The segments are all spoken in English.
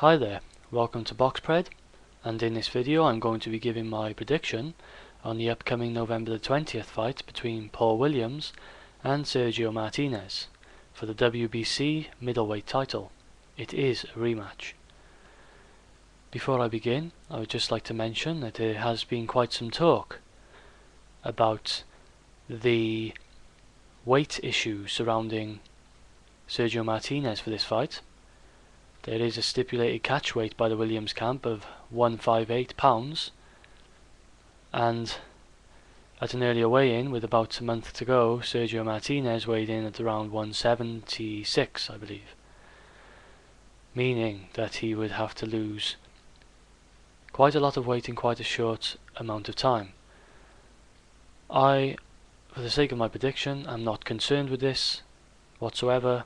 Hi there, welcome to BoxPred, and in this video I'm going to be giving my prediction on the upcoming November the 20th fight between Paul Williams and Sergio Martinez for the WBC Middleweight Title. It is a rematch. Before I begin, I would just like to mention that there has been quite some talk about the weight issue surrounding Sergio Martinez for this fight. There is a stipulated catch weight by the Williams camp of 158 pounds, and at an earlier weigh-in with about a month to go, Sergio Martinez weighed in at around 176, I believe, meaning that he would have to lose quite a lot of weight in quite a short amount of time. For the sake of my prediction, am not concerned with this whatsoever.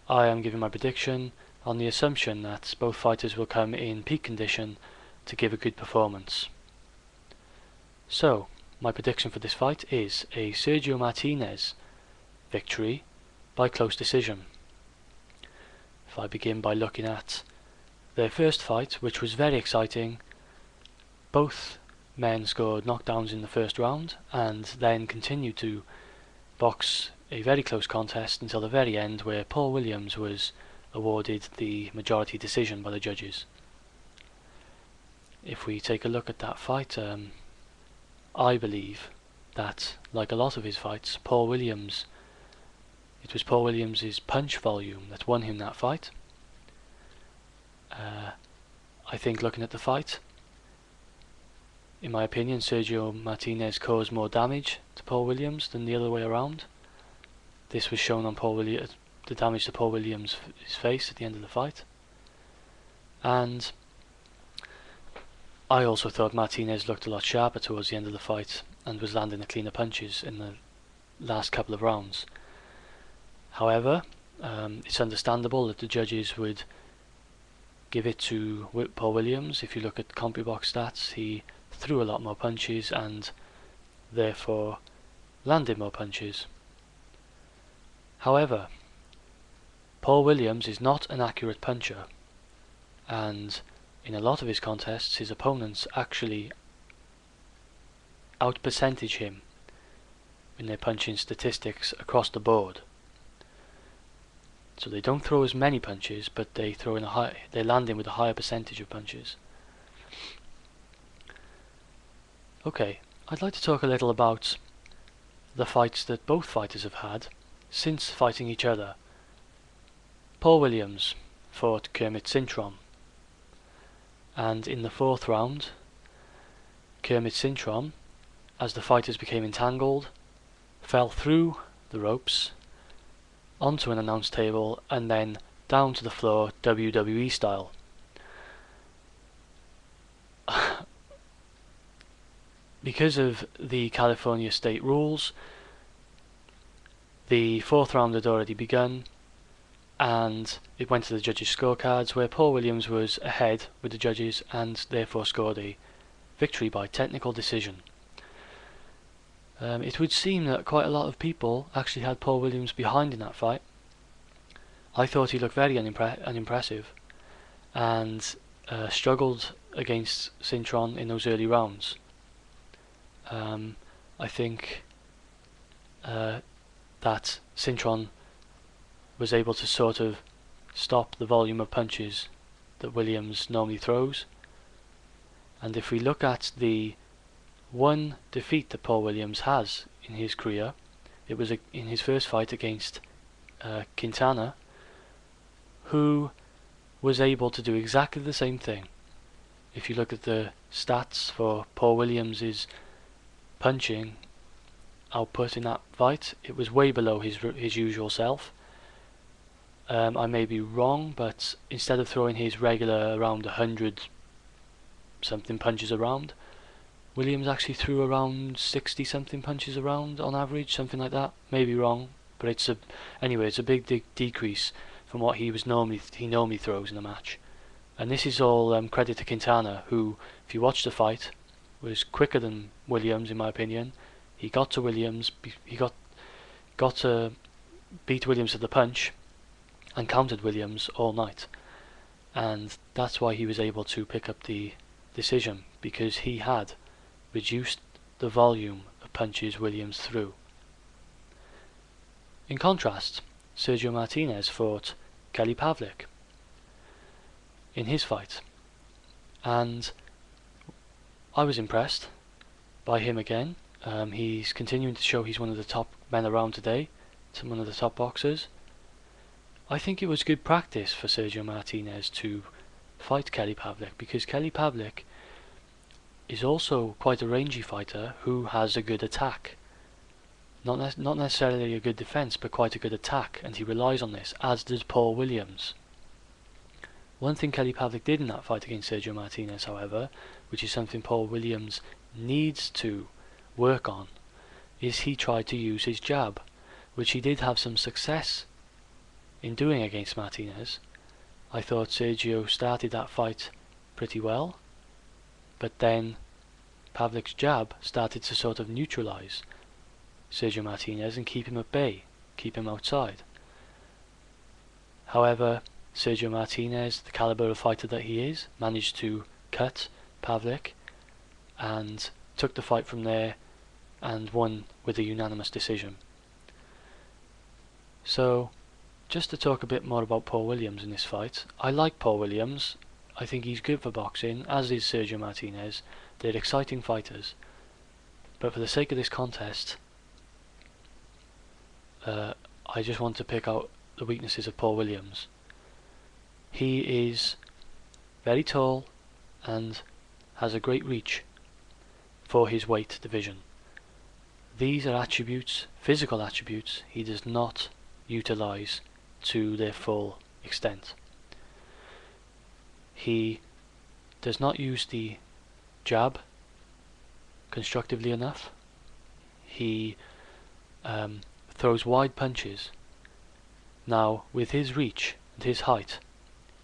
I am giving my prediction on the assumption that both fighters will come in peak condition to give a good performance. So, my prediction for this fight is a Sergio Martinez victory by close decision. If I begin by looking at their first fight, which was very exciting, both men scored knockdowns in the first round and then continued to box a very close contest until the very end, where Paul Williams was awarded the majority decision by the judges. If we take a look at that fight, I believe that, like a lot of his fights, it was Paul Williams' punch volume that won him that fight. I think, looking at the fight, in my opinion, Sergio Martinez caused more damage to Paul Williams than the other way around. This was shown on the damage to Paul Williams' face at the end of the fight. And I also thought Martinez looked a lot sharper towards the end of the fight and was landing the cleaner punches in the last couple of rounds. However, it's understandable that the judges would give it to Paul Williams. If you look at CompuBox stats, he threw a lot more punches and therefore landed more punches. However, Paul Williams is not an accurate puncher, and in a lot of his contests his opponents actually out-percentage him in their punching statistics across the board. So they don't throw as many punches, but they land in with a higher percentage of punches. Okay, I'd like to talk a little about the fights that both fighters have had since fighting each other. Paul Williams fought Kermit Cintron, and in the fourth round, Kermit Cintron, as the fighters became entangled, fell through the ropes onto an announce table and then down to the floor, WWE style. Because of the California state rules, the fourth round had already begun, and it went to the judges' scorecards, where Paul Williams was ahead with the judges and therefore scored a victory by technical decision. It would seem that quite a lot of people actually had Paul Williams behind in that fight. I thought he looked very unimpressive and struggled against Cintron in those early rounds. I think that Cintron was able to sort of stop the volume of punches that Williams normally throws. And if we look at the one defeat that Paul Williams has in his career, it was in his first fight against Quintana, who was able to do exactly the same thing. If you look at the stats for Paul Williams' punching output in that fight, it was way below his usual self. I may be wrong, but instead of throwing his regular around 100 something punches around, Williams actually threw around 60 something punches around on average, something like that. Maybe wrong, but it's a big decrease from what he normally throws in a match. And this is all credit to Quintana, who, if you watch the fight, was quicker than Williams in my opinion. He got to Williams, he got to beat Williams to the punch and countered Williams all night. and that's why he was able to pick up the decision, because he had reduced the volume of punches Williams threw. In contrast, Sergio Martinez fought Kelly Pavlik in his fight, and I was impressed by him again. He's continuing to show he's one of the top men around today, one of the top boxers. I think it was good practice for Sergio Martinez to fight Kelly Pavlik, because Kelly Pavlik is also quite a rangy fighter who has a good attack. Not necessarily a good defense, but quite a good attack, and he relies on this, as does Paul Williams. One thing Kelly Pavlik did in that fight against Sergio Martinez, however, which is something Paul Williams needs to work on, is he tried to use his jab, which he did have some success in doing against Martinez. I thought Sergio started that fight pretty well, but then Pavlik's jab started to sort of neutralize Sergio Martinez and keep him at bay, keep him outside. However, Sergio Martinez, the caliber of fighter that he is, managed to cut Pavlik and took the fight from there and won with a unanimous decision. So, just to talk a bit more about Paul Williams in this fight, I like Paul Williams. I think he's good for boxing, as is Sergio Martinez. They're exciting fighters. But for the sake of this contest, I just want to pick out the weaknesses of Paul Williams. He is very tall and has a great reach for his weight division. These are attributes, physical attributes, he does not utilize to their full extent. He does not use the jab constructively enough. He throws wide punches. Now, with his reach and his height,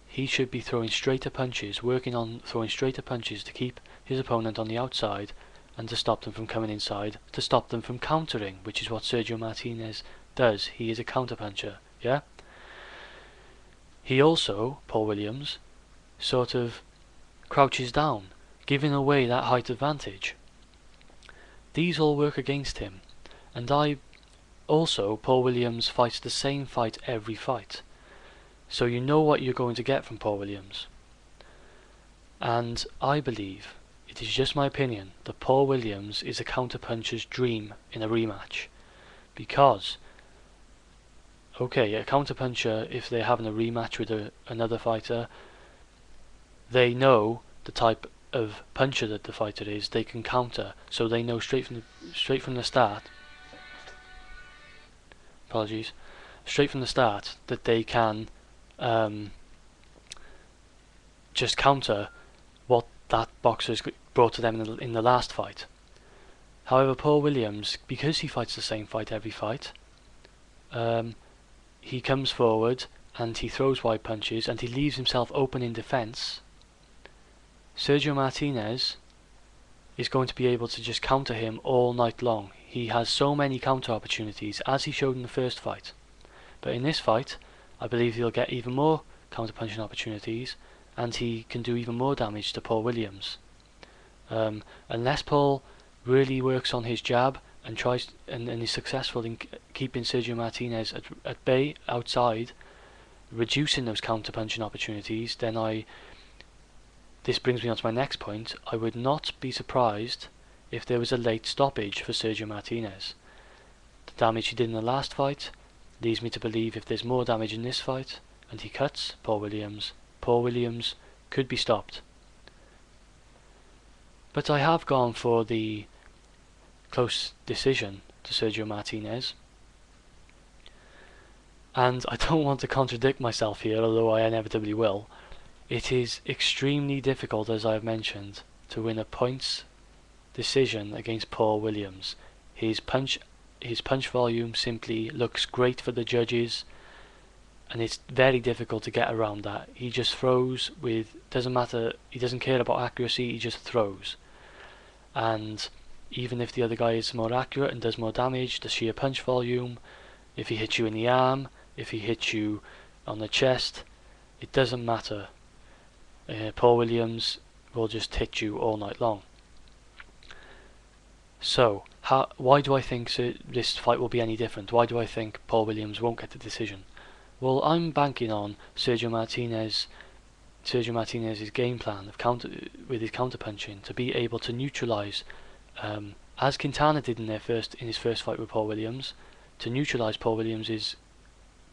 he should be throwing straighter punches, working on throwing straighter punches to keep his opponent on the outside and to stop them from coming inside, to stop them from countering, which is what Sergio Martinez does. He is a counter-puncher, yeah? He also, Paul Williams, sort of crouches down, giving away that height advantage. These all work against him, and Paul Williams fights the same fight every fight, so you know what you're going to get from Paul Williams. And I believe, it is just my opinion, that Paul Williams is a counter-puncher's dream in a rematch, because, okay, a counter-puncher, if they're having a rematch with another fighter, they know the type of puncher that the fighter is, they can counter, so they know straight from the start that they can just counter what that boxer's brought to them in the last fight. However, Paul Williams, because he fights the same fight every fight, he comes forward and he throws wide punches and he leaves himself open in defense. Sergio Martinez is going to be able to just counter him all night long. He has so many counter opportunities, as he showed in the first fight. But in this fight, I believe he'll get even more counter-punching opportunities, and he can do even more damage to Paul Williams. Unless Paul really works on his jab and tries and is successful in keeping Sergio Martinez at bay outside, reducing those counter-punching opportunities, then this brings me on to my next point. I would not be surprised if there was a late stoppage for Sergio Martinez. The damage he did in the last fight leads me to believe if there's more damage in this fight and he cuts Paul Williams could be stopped. But I have gone for the close decision to Sergio Martinez, and I don't want to contradict myself here, although I inevitably will. It is extremely difficult, as I have mentioned, to win a points decision against Paul Williams. His punch volume simply looks great for the judges, and it's very difficult to get around that. He just throws doesn't matter, he doesn't care about accuracy, he just throws. And even if the other guy is more accurate and does more damage, the sheer punch volume, if he hits you in the arm, if he hits you on the chest, it doesn't matter. Paul Williams will just hit you all night long. So, why do I think this fight will be any different? Why do I think Paul Williams won't get the decision? Well, I'm banking on Sergio Martinez's game plan with his counter-punching to be able to neutralise, as Quintana did in his first fight with Paul Williams, to neutralise Paul Williams's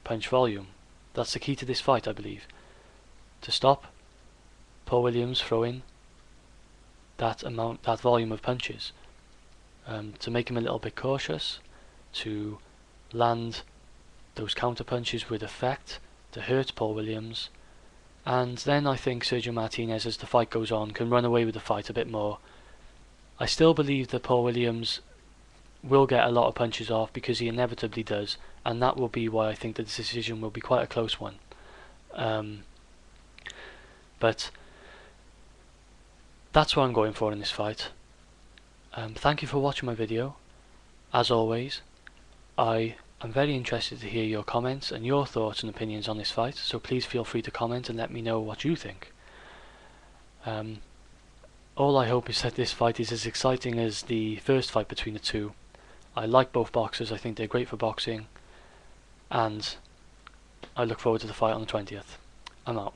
punch volume. That's the key to this fight, I believe. To stop Paul Williams throwing that volume of punches. To make him a little bit cautious, to land those counter punches with effect, to hurt Paul Williams, and then I think Sergio Martinez, as the fight goes on, can run away with the fight a bit more. I still believe that Paul Williams will get a lot of punches off, because he inevitably does, and that will be why I think the decision will be quite a close one. But that's what I'm going for in this fight. Thank you for watching my video. As always, I am very interested to hear your comments and your thoughts and opinions on this fight, so please feel free to comment and let me know what you think. All I hope is that this fight is as exciting as the first fight between the two. I like both boxers, I think they're great for boxing, and I look forward to the fight on the 20th. I'm out.